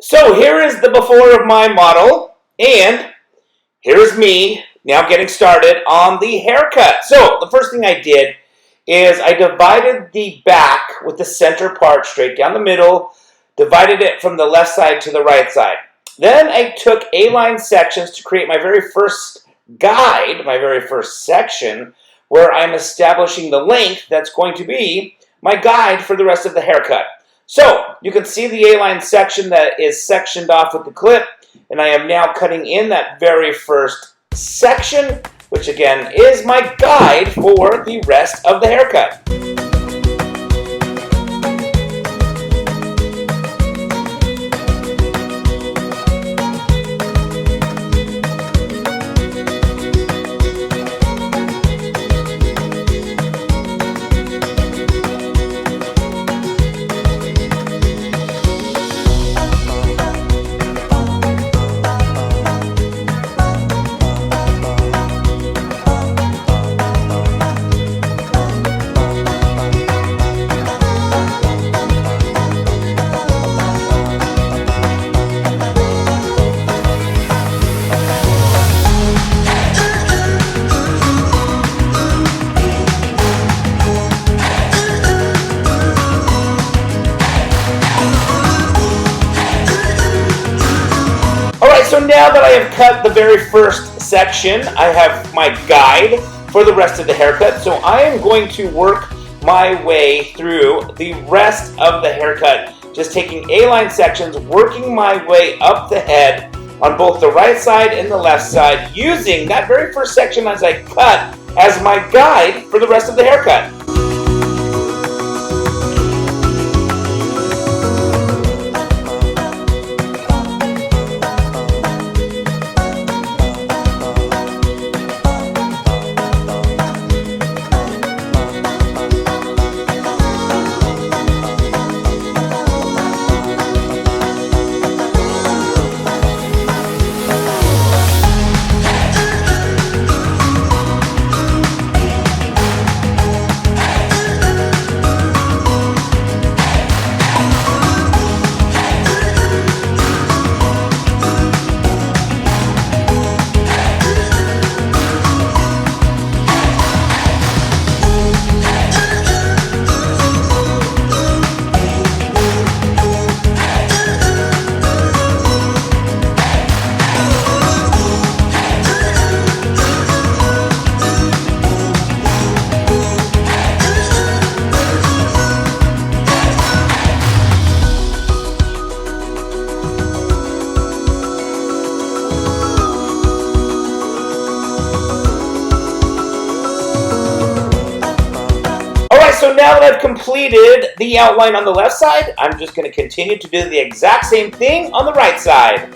So here is the before of my model, and here's me now getting started on the haircut. So the first thing I did is I divided the back with the center part straight down the middle, divided it from the left side to the right side. Then I took A-line sections to create my very first guide, my very first section, where I'm establishing the length that's going to be my guide for the rest of the haircut. So you can see the A-line section that is sectioned off with the clip, and I am now cutting in that very first section, which again is my guide for the rest of the haircut. Alright, so now that I have cut the very first section, I have my guide for the rest of the haircut. So I am going to work my way through the rest of the haircut, just taking A-line sections, working my way up the head on both the right side and the left side, using that very first section as I cut as my guide for the rest of the haircut. So now that I've completed the outline on the left side, I'm just going to continue to do the exact same thing on the right side.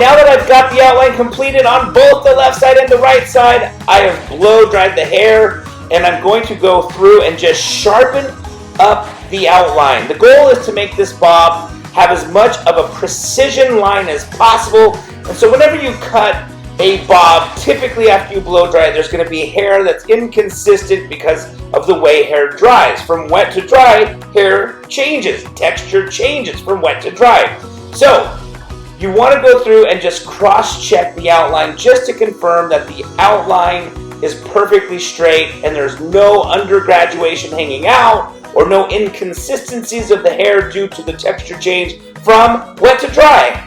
now that I've got the outline completed on both the left side and the right side, I have blow dried the hair, and I'm going to go through and just sharpen up the outline. The goal is to make this bob have as much of a precision line as possible. And so whenever you cut a bob, typically after you blow dry it, there's going to be hair that's inconsistent because of the way hair dries. From wet to dry, hair changes. Texture changes from wet to dry. So you want to go through and just cross-check the outline just to confirm that the outline is perfectly straight and there's no undergraduation hanging out or no inconsistencies of the hair due to the texture change from wet to dry.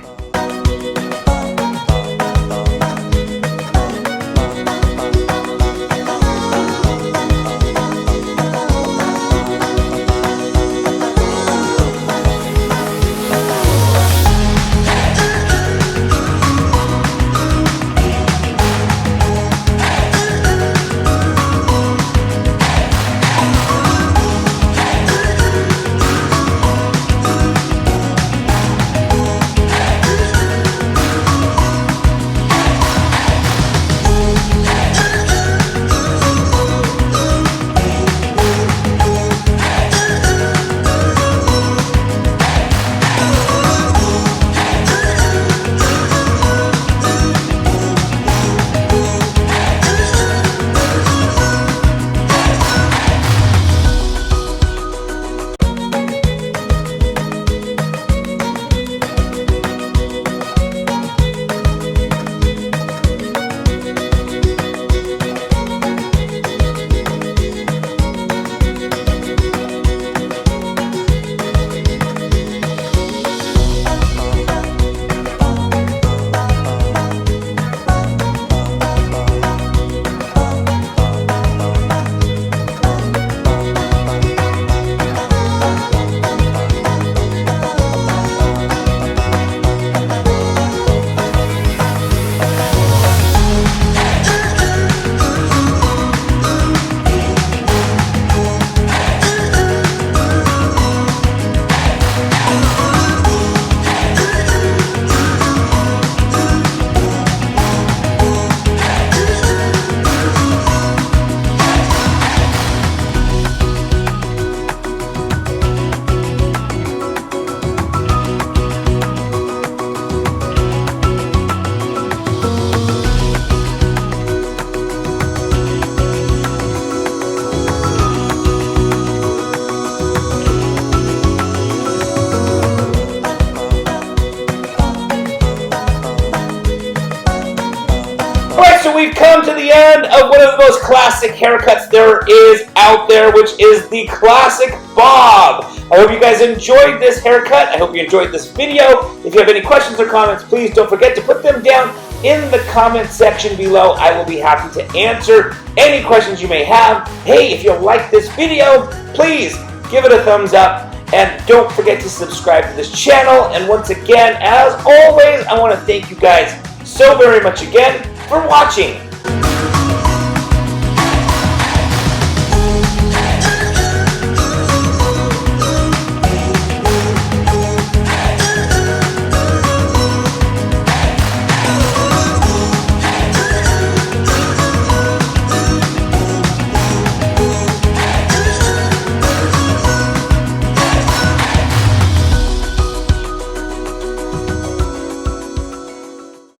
So we've come to the end of one of the most classic haircuts there is out there, which is the classic bob. I hope you guys enjoyed this haircut. I hope you enjoyed this video. If you have any questions or comments, please don't forget to put them down in the comment section below. I will be happy to answer any questions you may have. Hey, if you like this video, please give it a thumbs up. And don't forget to subscribe to this channel. And once again, as always, I want to thank you guys so very much again for watching.